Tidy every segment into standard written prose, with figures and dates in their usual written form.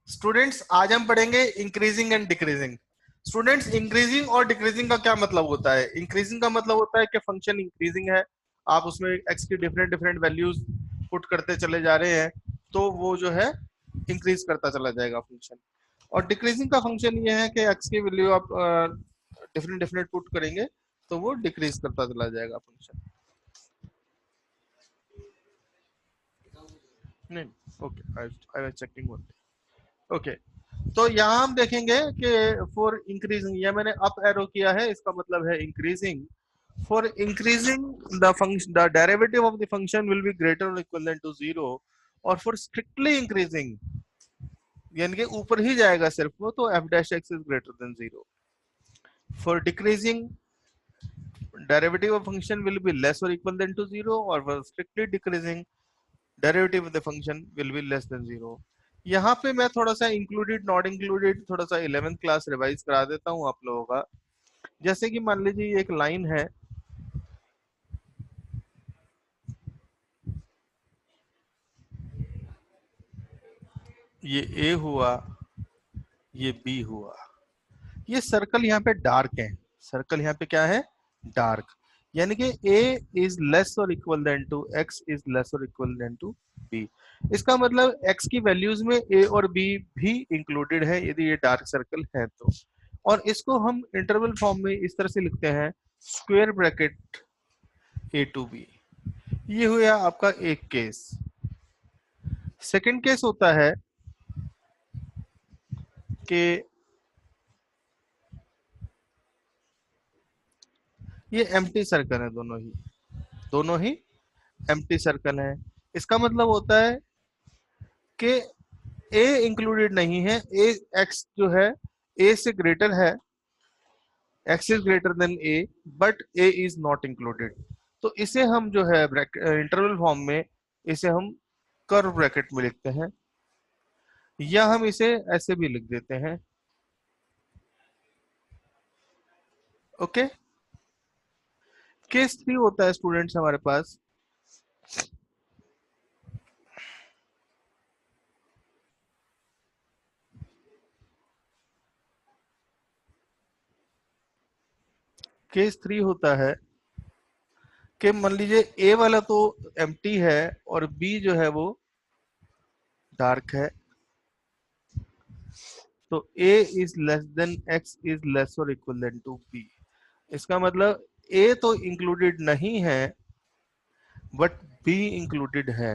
Students आज हम पढ़ेंगे increasing and decreasing. Students, increasing और डिक्रीजिंग का क्या मतलब होता है? इंक्रीजिंग का मतलब होता है कि फंक्शन इंक्रीजिंग है, आप उसमें एक्स की डिफरेंट डिफरेंट वैल्यूज पुट करते चले जा रहे हैं, तो वो जो है इंक्रीज करता चला जाएगा फंक्शन। और डिक्रीजिंग का फंक्शन ये है कि एक्स की वैल्यू आप डिफरेंट डिफरेंट पुट करेंगे तो वो डिक्रीज करता चला जाएगा फंक्शन। नहीं, okay, I was checking one. Okay, तो यहाँ हम देखेंगे कि फॉर इंक्रीजिंग, या मैंने अप एरो किया है, इसका मतलब है increasing. For increasing the function, the derivative of the function will be greater और इक्वल देन टू जीरो। और फॉर स्ट्रिक्टली इंक्रीजिंग, यानी कि ऊपर ही जाएगा सिर्फ वो, तो f dash x is greater than zero. For decreasing, derivative of function will be less और इक्वल देन टू जीरो। और for strictly decreasing, derivative of the function will be less than zero. यहाँ पे मैं थोड़ा सा included not included थोड़ा सा 11th class revise करा देता हूँ आप लोगों का। जैसे कि मान लीजिए एक लाइन है, ये ए हुआ, ये बी हुआ, ये सर्कल यहाँ पे डार्क है। सर्कल यहाँ पे क्या है? डार्क। यानी कि a इज लेस और equal than to x is less और इक्वल देन टू b। इसका मतलब x की वैल्यूज में a और b भी इंक्लूडेड है यदि ये डार्क सर्कल है तो। और इसको हम इंटरवल फॉर्म में इस तरह से लिखते हैं, square bracket a to b। ये हुआ आपका एक केस। सेकंड केस होता है कि ये एम्प्टी सर्कल है, दोनों ही एम्प्टी सर्कल है। इसका मतलब होता है कि ए इंक्लूडेड नहीं है, ए एक्स जो है ए से ग्रेटर है, x is greater than A, but A is not included. तो इसे हम जो है इंटरवल फॉर्म में इसे हम कर्व ब्रैकेट में लिखते हैं, या हम इसे ऐसे भी लिख देते हैं। ओके, केस 3 होता है स्टूडेंट्स हमारे पास। केस 3 होता है कि मान लीजिए ए वाला तो एम्प्टी है और बी जो है वो डार्क है, तो a is less then x is less और इक्वल देन टू b। इसका मतलब a तो इंक्लूडेड नहीं है बट b इंक्लूडेड है।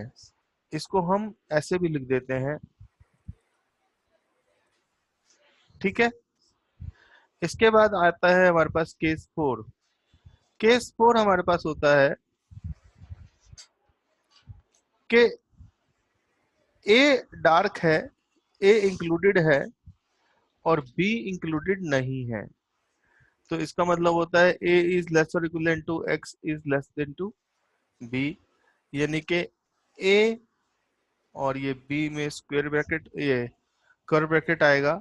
इसको हम ऐसे भी लिख देते हैं, ठीक है। इसके बाद आता है हमारे पास केस 4। केस 4 हमारे पास होता है कि a डार्क है, a इंक्लूडेड है और b इंक्लूडेड नहीं है। तो इसका मतलब होता है a इज लेस और equal than to x is less than to b। यानी कि a और ये b में स्क्वायर ब्रैकेट, ये कर्व ब्रैकेट आएगा।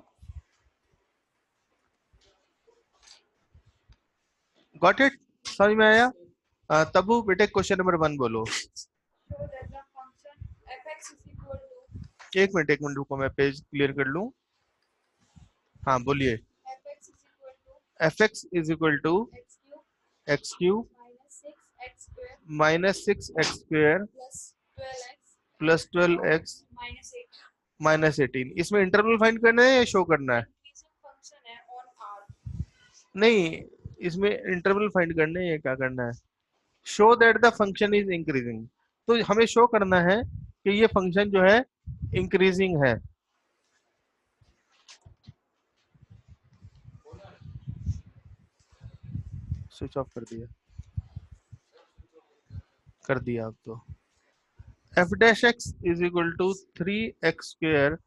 Got it? समझ में आया? तबू बेटे क्वेश्चन नंबर 1 बोलो। एक मिनट रुको, मैं पेज क्लियर कर लूं। हाँ बोलिए। F x is equal to x cube minus 6x² plus 12x minus 18। इसमें इंटरवल फाइंड करना है या शो करना है? नहीं, इसमें इंटरवल फाइंड करना है या क्या करना है? Show that the function is increasing. तो हमें शो करना है कि ये फंक्शन जो है इंक्रीजिंग है। स्विच ऑफ कर दिया अब तो। F dash x is equal to 3x²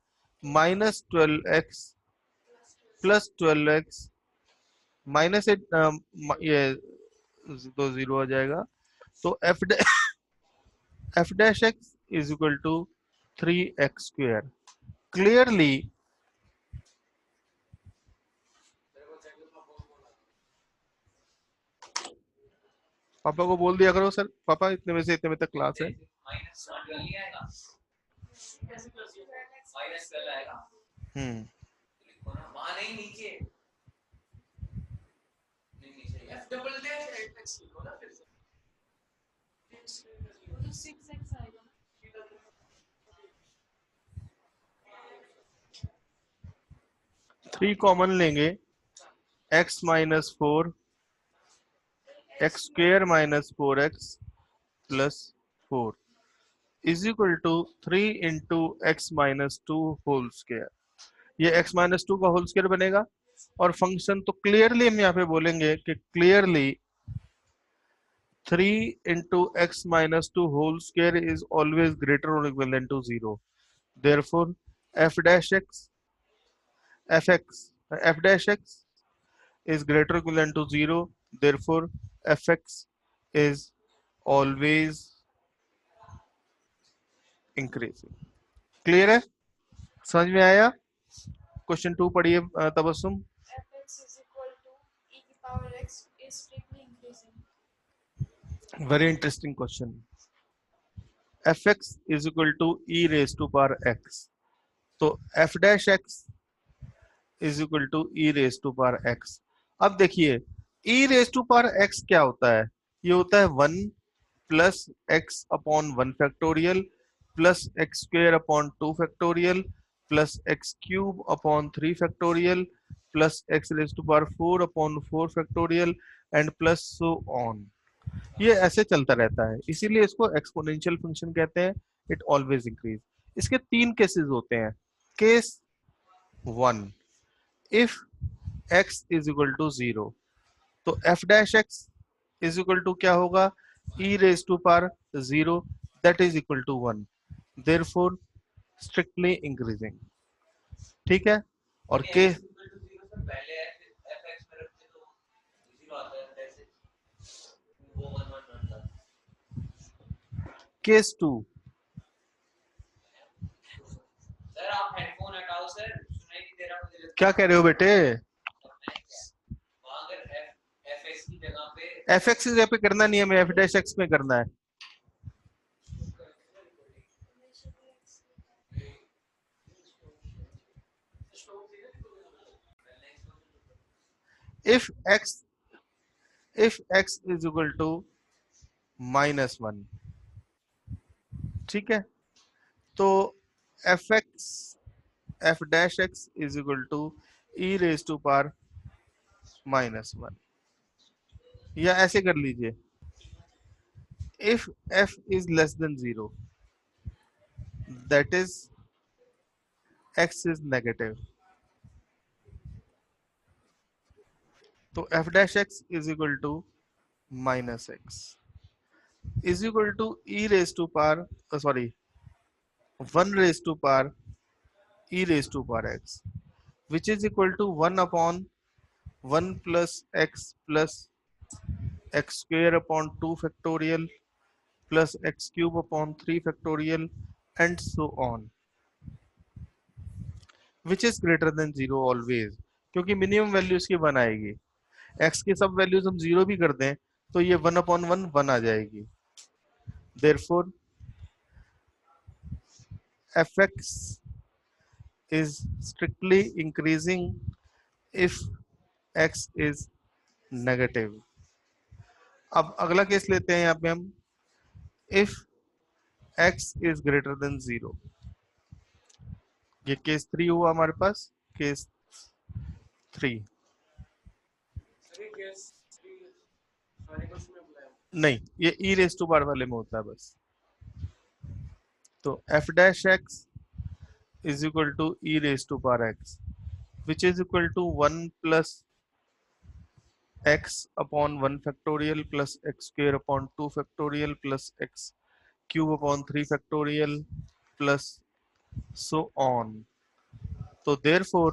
minus 12x plus 12x minus eight, ये तो जीरो आ जाएगा। तो f dash x is equal to 3x²। Clearly पापा को बोल दिया करो, सर पापा इतने बजे से इतने बजे तक क्लास है। हम्म थ्री कॉमन लेंगे, x minus four, x square minus four x plus four is equal to three into x minus two whole square. ये एक्स माइनस टू का होल स्क्वायर बनेगा। और फंक्शन तो क्लियरली हम यहाँ पे बोलेंगे कि clearly three into x minus two whole square is always greater और equal than to zero. Therefore f dash x f dash x is greater or equal than to zero. Therefore, fx is always increasing. Clear है? समझ में आया? Question to पढ़िए Tabassum. Very interesting question. fx is equal to e raised to power x, तो f dash x is equal to e raised to power x। अब देखिए e raised to power x क्या होता है? ये होता है one plus x upon one factorial plus x square upon two factorial plus x cube upon three factorial plus x raise to power four upon four factorial and plus so on. ये ऐसे चलता रहता है, इसीलिए इसको exponential function कहते हैं। It always increase. इसके तीन केसेस होते हैं। Case one, if x is equal to zero, तो f dash x is equal to क्या होगा? e raise to power zero that is equal to one. Therefore strictly increasing. ठीक है। और के केस टू, क्या कह रहे हो बेटे? एफ एक्स जगह पे करना नहीं है, हमें एफ डैश एक्स में करना है। If x is equal to minus one, ठीक है, तो f dash x is equal to e raise to power minus one, या ऐसे कर लीजिए, if f is less than zero that is x is negative, तो f dash x is equal to minus x is equal to e raise to power sorry one raise to power e raised to power x, which is equal to 1 upon 1 plus x square upon 2 factorial plus x cube upon 3 factorial and so on, which is greater than 0 always, क्योंकि minimum value इसकी 1 आएगी। x की सब values हम 0 भी कर दें तो ये 1 upon 1 1 आ जाएगी। therefore fx is strictly increasing if x is negative. अब अगला केस लेते हैं यहाँ पे हम, if x is greater than zero, ये केस थ्री हुआ हमारे पास। केस थ्री नहीं, ये ई रेस टू पावर वाले में होता है बस। तो f dash x is equal to e raise to power x which is equal to one plus x upon 1 factorial plus x square upon 2 factorial plus x cube upon 3 factorial plus so on। तो therefore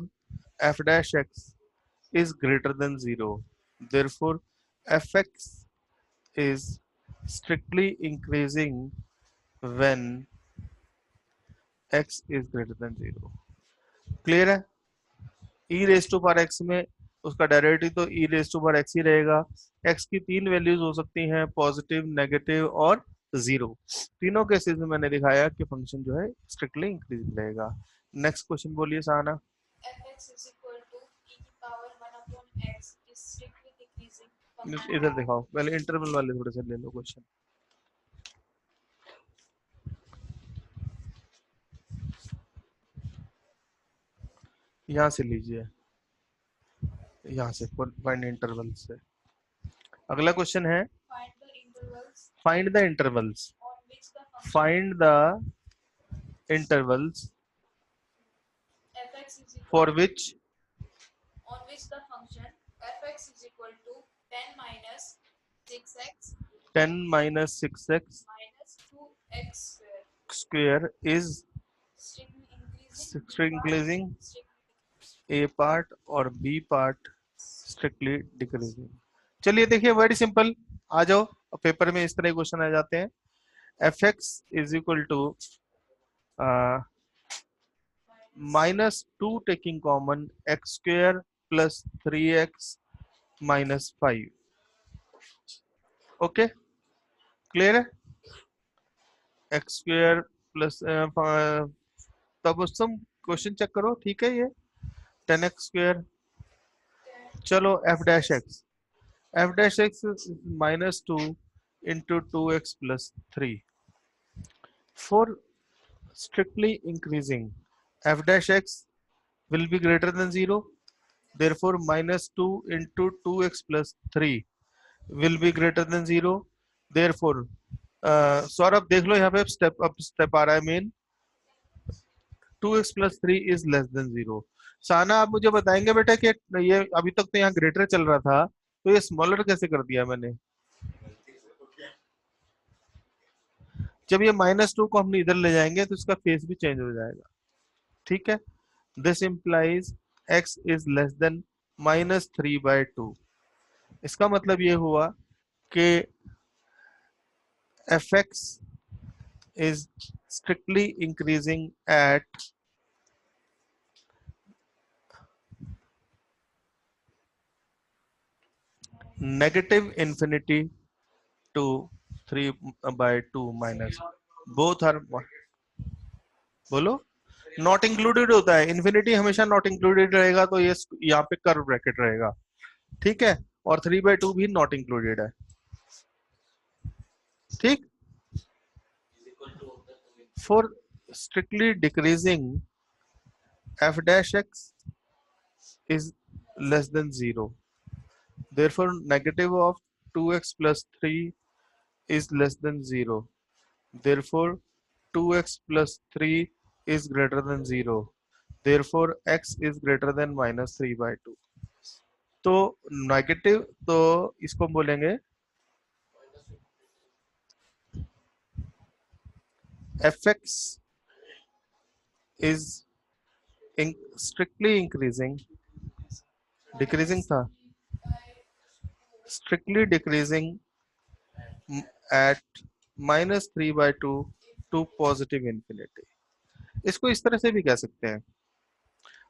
f dash x is greater than 0, therefore fx is strictly increasing when x is greater than 0। Clear है? e raise to power x में उसका directive तो e raise to power x ही रहेगा। x की तीन values हो सकती हैं, पॉजिटिव, नेगेटिव और जीरो। तीनों केसेस में मैंने दिखाया कि फंक्शन जो है स्ट्रिक्टली इंक्रीजिंग रहेगा। नेक्स्ट क्वेश्चन बोलिए Sahana. fx is equal to e की power 1 upon x is strictly decreasing function. इधर दिखाओ, पहले इंटरवल वाले थोड़े से ले लो क्वेश्चन। यहाँ से लीजिए, यहाँ से फाइंड इंटरवल से। अगला क्वेश्चन है Find the intervals find the intervals, on which the function find the intervals fx is equal for which on which the function fx is equal to 10 minus 6x 10 minus 6x minus 2x square square is strictly increasing strictly increasing, strictly a part और b part strictly decreasing। चलिए देखिए, very simple, आ जाओ। Paper में इस तरह question आ जाते हैं। F x is equal to minus two taking common x square plus 3x minus 5। Okay, clear है? एक्स स्क्वेयर प्लस, तब उस तुम क्वेश्चन चेक करो, ठीक है? ये 10x स्क्वेयर, चलो F dash x, f dash x minus two into 2x plus 3। For strictly increasing, f dash x will be greater than 0, therefore minus 2 into 2x plus 3 will be greater than 0, therefore Saurabh देख लो यहाँ पे step आ रहा है main, 2x plus 3 is less than 0। साना आप मुझे बताएंगे बेटा कि ये अभी तक तो यहाँ ग्रेटर चल रहा था, तो ये स्मॉलर कैसे कर दिया मैंने? जब ये -2 को हम इधर ले जाएंगे तो इसका फेस भी चेंज हो जाएगा, ठीक है? This implies x is less than -3/2। इसका मतलब ये हुआ कि fx is strictly increasing at -infinity to 3/2 minus, both are, बोलो, नॉट इंक्लूडेड होता है। इन्फिनिटी हमेशा नॉट इंक्लूडेड रहेगा, तो ये यहाँ पे कर्व ब्रैकेट रहेगा, ठीक है? और 3/2 भी नॉट इंक्लूडेड है, ठीक? For strictly decreasing f dash x is less than 0, therefore negative of 2x plus 3 is less than 0, therefore 2x plus 3 is greater than 0, therefore x is greater than -3/2। तो negative, तो इसको बोलेंगे fx is strictly increasing, decreasing था, strictly decreasing at -3/2 to positive infinity। इसको इस तरह से भी कह सकते हैं,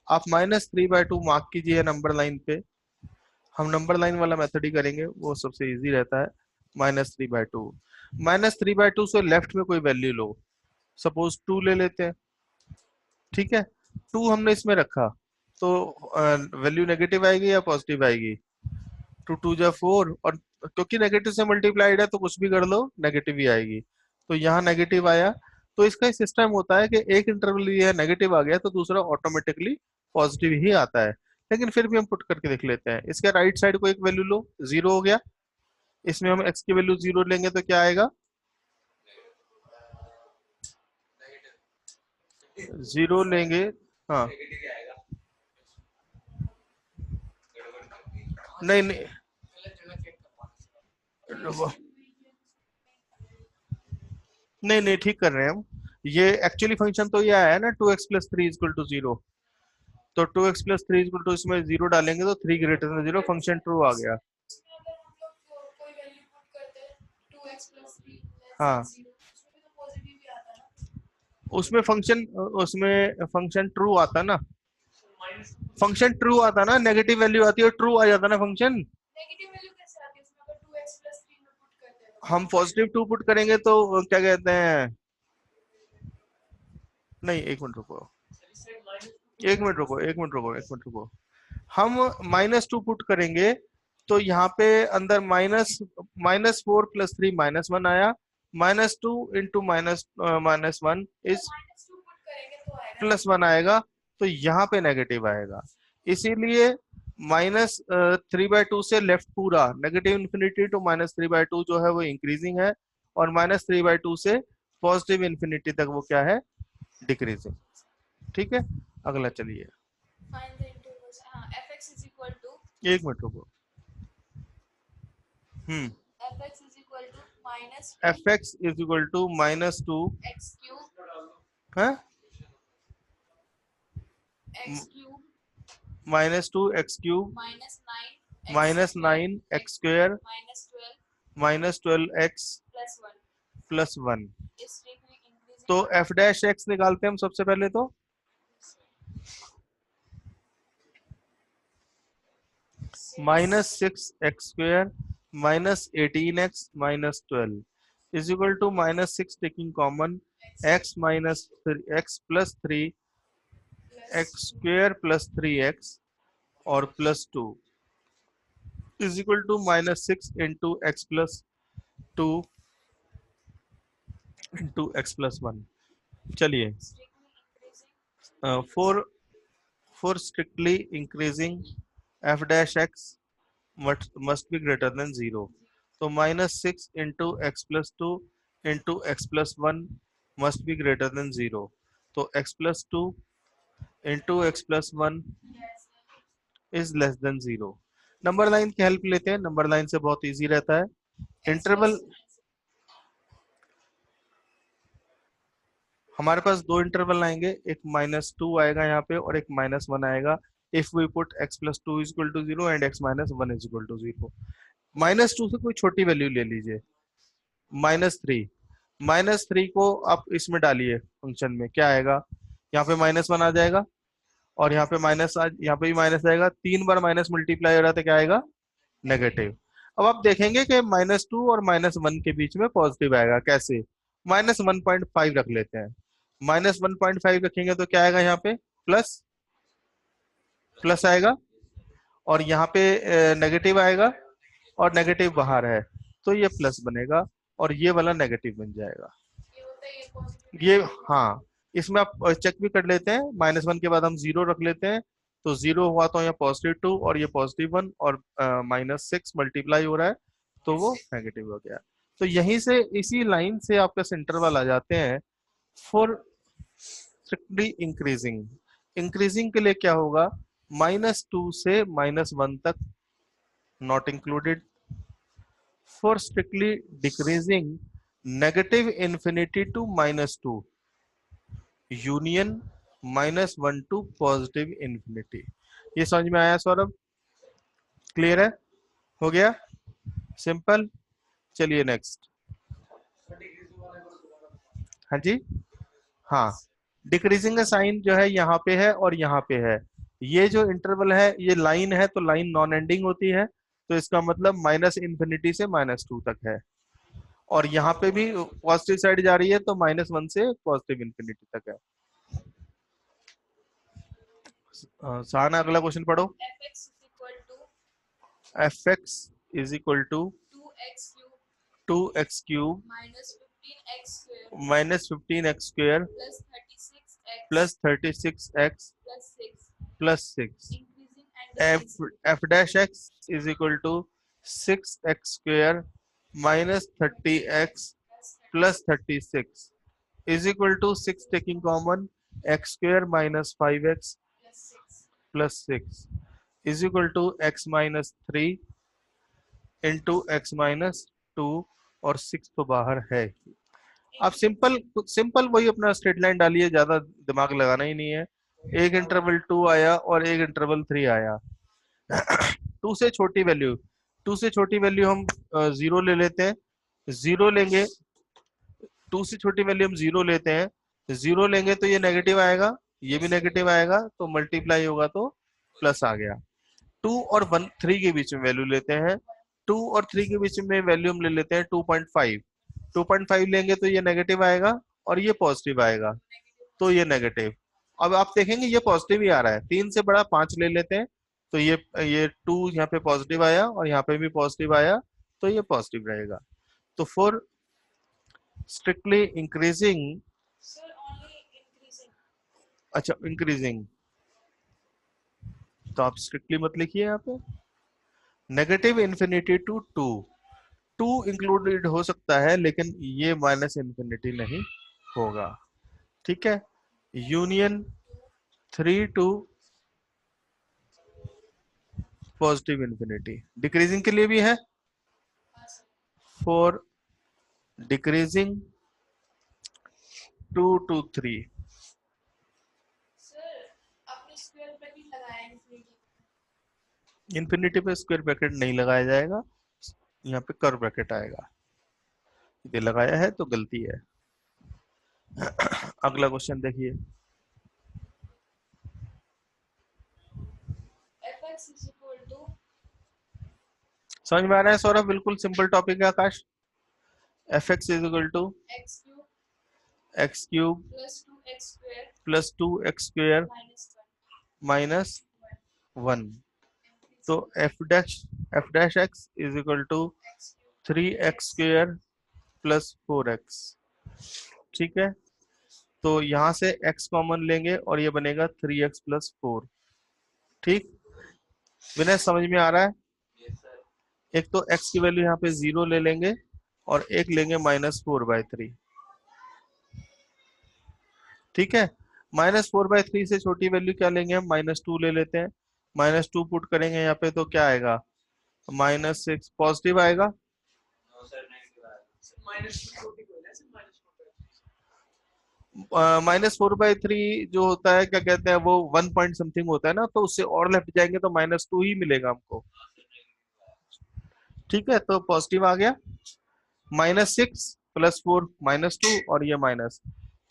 आप -3/2 मार्क कीजिए नंबर लाइन पे, हम नंबर लाइन वाला मेथड ही करेंगे, वो सबसे इजी रहता है। -3/2, -3/2 से लेफ्ट में कोई वैल्यू लो, सपोज 2 ले लेते हैं, ठीक है? 2 हमने इसमें रखा, तो वैल्यू नेगेटिव आएगी या पॉजिटिव आएगी? 2 2 जा 4, और क्योंकि नेगेटिव से मल्टीप्लाइड है तो कुछ भी कर लो नेगेटिव ही आएगी, तो यहाँ नेगेटिव आया। तो इसका सिस्टम होता है कि एक इंटरवल ये नेगेटिव आ गया तो दूसरा ऑटोमेटिकली पॉजिटिव ही आता है। लेकिन फिर भी हम पुट करके देख लेते हैं। इसके राइट साइड को एक वैल्यू लो, 0 हो गया, इसमें हम x की वैल्यू 0 लेंगे तो क्या आएगा? 0 लेंगे, हाँ, नहीं नहीं, नहीं नहीं, ठीक कर रहे हैं हम। ये एक्चुअली फंक्शन तो ये आया है ना, 2x प्लस 3 इक्वल टू 0, तो 2x प्लस 3 इक्वल टू, इसमें 0 डालेंगे तो 3 ग्रेटर देन 0, फंक्शन ट्रू आ गया। इसमें अगर हम लोग कोई वैल्यू पुट करते हैं 2x plus 3 less हाँ, than 0 उसमें भी तो पॉजिटिव ही आता है ना। उसमें फंक्शन ट्रू आता ना, फंक्शन ट्रू आता ना, नेगेटिव वैल्यू आती है ट्रू आ जाता ना फंक्शन। नेगेटिव वैल्यू कैसे आती है उसमें अगर 2x plus 3 में पुट करते हैं तो? हम पॉजिटिव 2 पुट करेंगे तो क्या कहते हैं, नहीं एक मिनट रुको, एक मिनट रुको, एक मिनट रुको, एक मिनट रुको। हम -2 पुट करेंगे तो यहाँ पे अंदर -4 + 3 -1 आया। -2 इंटू -1 इज -2 पुट करेंगे तो आएगा +1 आएगा, तो यहाँ पे नेगेटिव आएगा। इसीलिए -3/2 से लेफ्ट पूरा नेगेटिव इन्फिनिटी टू -3/2 जो है वो इंक्रीजिंग है, और -3/2 से पॉजिटिव इन्फिनिटी तक वो क्या है, डिक्रीजिंग। ठीक है, अगला चलिए। Find the intervals. हां, fx इज इक्वल टू एक मिनट रुको। fx इज इक्वल टू fx इज इक्वल टू -2 x क्यूब है x cube -2 x³ -9 -9 x² -12 x plus 1 +1। is strictly increasing तो f' निकालते हैं हम सबसे पहले तो। -6 x² -18 x -12 is equal to -6 taking common x minus 3 x plus 3 x² plus 3x और +2 is equal to -6 into x plus 2 into x plus 1। चलिए, strictly increasing for strictly increasing f dash x must be greater than 0। तो -6 into x plus 2 into x plus 1 must be greater than 0। तो x plus 2 into x plus 1 is less than 0। Number line की help लेते हैं, number line से बहुत easy रहता है। Interval, हमारे पास दो इंटरवल आएंगे, एक -2 आएगा यहाँ पे और एक -1 आएगा। If we put x + 2 = 0 and x - 1 = 0। -2 से कोई छोटी वैल्यू ले लीजिए, -3। -3 को आप इसमें डालिए फंक्शन में, क्या आएगा, यहाँ पे -1 आ जाएगा और यहाँ पे यहाँ पे भी माइनस आएगा। 3 बार माइनस मल्टीप्लाई हो रहा है तो क्या आएगा, नेगेटिव। अब आप देखेंगे कि -2 और -1 के बीच में पॉजिटिव आएगा। कैसे, -1.5 रख लेते हैं। -1.5 रखेंगे तो क्या आएगा, यहाँ पे प्लस प्लस आएगा और यहाँ पे नेगेटिव आएगा और नेगेटिव बाहर है तो ये प्लस बनेगा और ये वाला नेगेटिव बन जाएगा। ये होता है ये पॉजिटिव ये हाँ, इसमें आप चेक भी कर लेते हैं, -1 के बाद हम 0 रख लेते हैं तो 0 हुआ तो यहाँ +2 और ये +1 और -6 मल्टीप्लाई हो रहा है तो वो नेगेटिव हो गया। तो यहीं से इसी लाइन से आपका इंटरवल आ जाते हैं फॉर स्ट्रिक्टली इंक्रीजिंग। इंक्रीजिंग के लिए क्या होगा, -2 से -1 तक not included. For strictly decreasing -∞ to -2 union -1 to +∞। ये समझ में आया सौरभ, क्लियर है, हो गया, सिंपल। चलिए नेक्स्ट। हाँ जी, हाँ, डिक्रीजिंग का साइन जो है यहाँ पे है और यहाँ पे है। ये जो इंटरवल है ये लाइन है तो लाइन नॉन एंडिंग होती है, तो इसका मतलब -∞ से -2 तक है और यहाँ पे भी पॉजिटिव साइड जा रही है तो -1 से +∞ तक है। सहाना अगला क्वेश्चन पढ़ो। fx is equal to fx is equal to 2x cube 2x³ -15x square plus 36x plus 36x plus 6 plus 6। increasing and f dash x is equal to 6x² -30x plus 36 is equal to 6 taking common x² -5x plus 6 is equal to x -3 into x -2 और 6 तो बाहर है। आप simple वही अपना straight line डालिए, ज्यादा दिमाग लगाना ही नहीं है। एक इंटरवल 2 आया और एक इंटरवल 3 आया। 2 से छोटी वैल्यू हम 0 ले लेते हैं, 0 लेंगे, 2 से छोटी वैल्यू हम 0 लेते हैं, 0 लेंगे तो ये नेगेटिव आएगा, ये भी नेगेटिव आएगा तो मल्टीप्लाई होगा तो प्लस आ गया। 2 और 3 के बीच में वैल्यू लेते हैं, 2 और 3 के बीच में वैल्यू हम ले लेते हैं 2.5। 2.5 लेंगे तो ये नेगेटिव आएगा और ये पॉजिटिव आएगा तो ये नेगेटिव। अब आप देखेंगे ये पॉजिटिव ही आ रहा है, 3 से बड़ा 5 ले लेते हैं, तो ये 2 यहाँ पे पॉजिटिव आया और यहाँ पे भी पॉजिटिव आया, तो ये पॉजिटिव रहेगा। तो for strictly increasing, Sir, only increasing. अच्छा इंक्रीजिंग, तो आप स्ट्रिक्टली मत लिखिए यहाँ पे, नेगेटिव इन्फिनिटी टू 2, 2 इंक्लूडेड हो सकता है लेकिन ये माइनस इन्फिनिटी नहीं होगा, ठीक है। Union 3 to positive infinity, decreasing के लिए भी है, Sir. For decreasing 2 to 3। Sir, आपने स्क्वायर ब्रैकेट लगाया infinity. इन्फिनिटी पे स्क्वायर ब्रैकेट नहीं लगाया जाएगा, यहाँ पे कर्व ब्रैकेट आएगा, ये लगाया है तो गलती है। अगला क्वेश्चन देखिए, fx is equal to समझ में आ रहा है सौरभ? बिल्कुल सिंपल टॉपिक है Akash. F x is equal to x cube x cube plus 2x square plus 2x² minus 1. Minus 1। तो f dash x is equal to X cube 3x² plus 4x, ठीक है। तो यहाँ से x कॉमन लेंगे और ये बनेगा 3x प्लस 4, ठीक। विनय समझ में आ रहा है? एक तो x की वैल्यू यहाँ पे 0 ले लेंगे और एक लेंगे -4/3, ठीक है। -4/3 से छोटी वैल्यू क्या लेंगे हम? -2 ले लेते हैं, -2 पुट करेंगे यहाँ पे तो क्या आएगा? -6 पॉजिटिव आएगा, -4/3 जो होता है क्या कहते हैं वो 1 पॉइंट समथिंग होता है ना, तो उससे और लेफ्ट जाएंगे तो -2 ही मिलेगा हमको, ठीक है। तो पॉजिटिव आ गया, -6 प्लस 4 -2 और ये माइनस,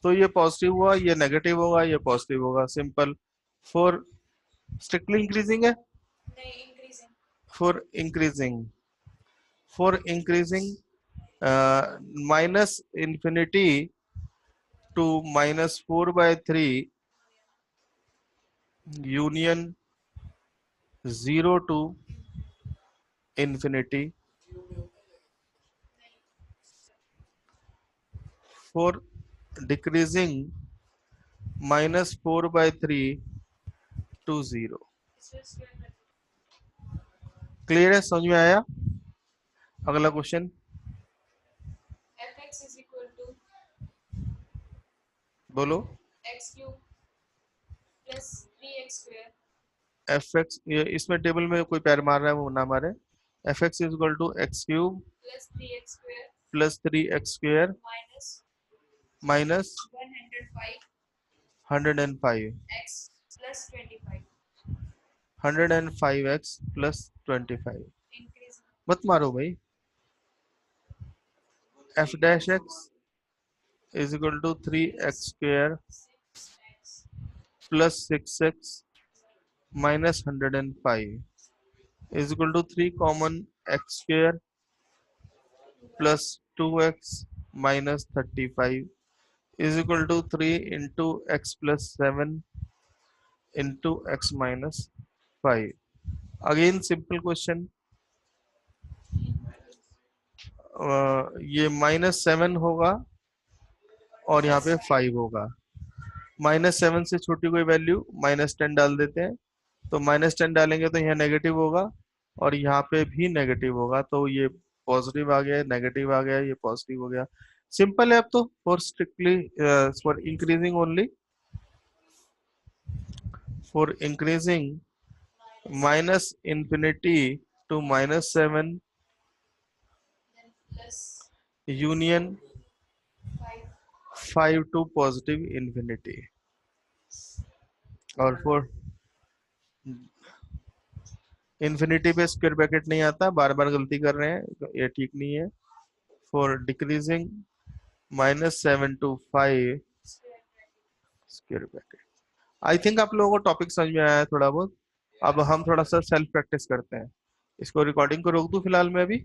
तो ये पॉजिटिव हुआ, ये नेगेटिव होगा, ये पॉजिटिव होगा, सिंपल। फॉर स्ट्रिक्टली इंक्रीजिंग है, नहीं increasing. For increasing, for increasing minus infinity to -4/3 union 0 to infinity, for decreasing -4/3 to 0। Sir, square bracket. Clear है? समझ में आया? अगला question fx is equal to बोलो। x cube plus 3x square f x, इसमें table में कोई पैर मार रहा है वो ना मारे। F x is equal to x cube plus 3x square plus 3x² minus minus 105 105, x plus 25. 105x plus 25। Increasing. मत मारो भाई। F dash x is equal to 3x² 6x plus 6x minus 105 is equal to 3 common x² plus 2x minus 35 is equal to 3 into x plus 7 into x minus 5। Again simple question, ये -7 होगा और यहाँ पे 5 होगा। -7 से छोटी कोई value -10 डाल देते हैं, तो -10 डालेंगे तो यहाँ नेगेटिव होगा और यहाँ पे भी नेगेटिव होगा, तो ये पॉजिटिव आ गया, नेगेटिव आ गया, ये पॉजिटिव हो गया। सिंपल है अब तो। For strictly for increasing only, for increasing -infinity to -7 then plus union 5 5 to positive infinity। और फॉर इंफिनिटी पे स्क्वायर ब्रैकेट नहीं आता, बार बार गलती कर रहे हैं, ये ठीक नहीं है। For decreasing -7 to 5 square bracket. Square bracket. I think आप लोगों को टॉपिक समझ में आया है थोड़ा बहुत। अब हम थोड़ा सा सेल्फ प्रैक्टिस करते हैं। इसको रिकॉर्डिंग को रोक दूं फिलहाल मैं अभी।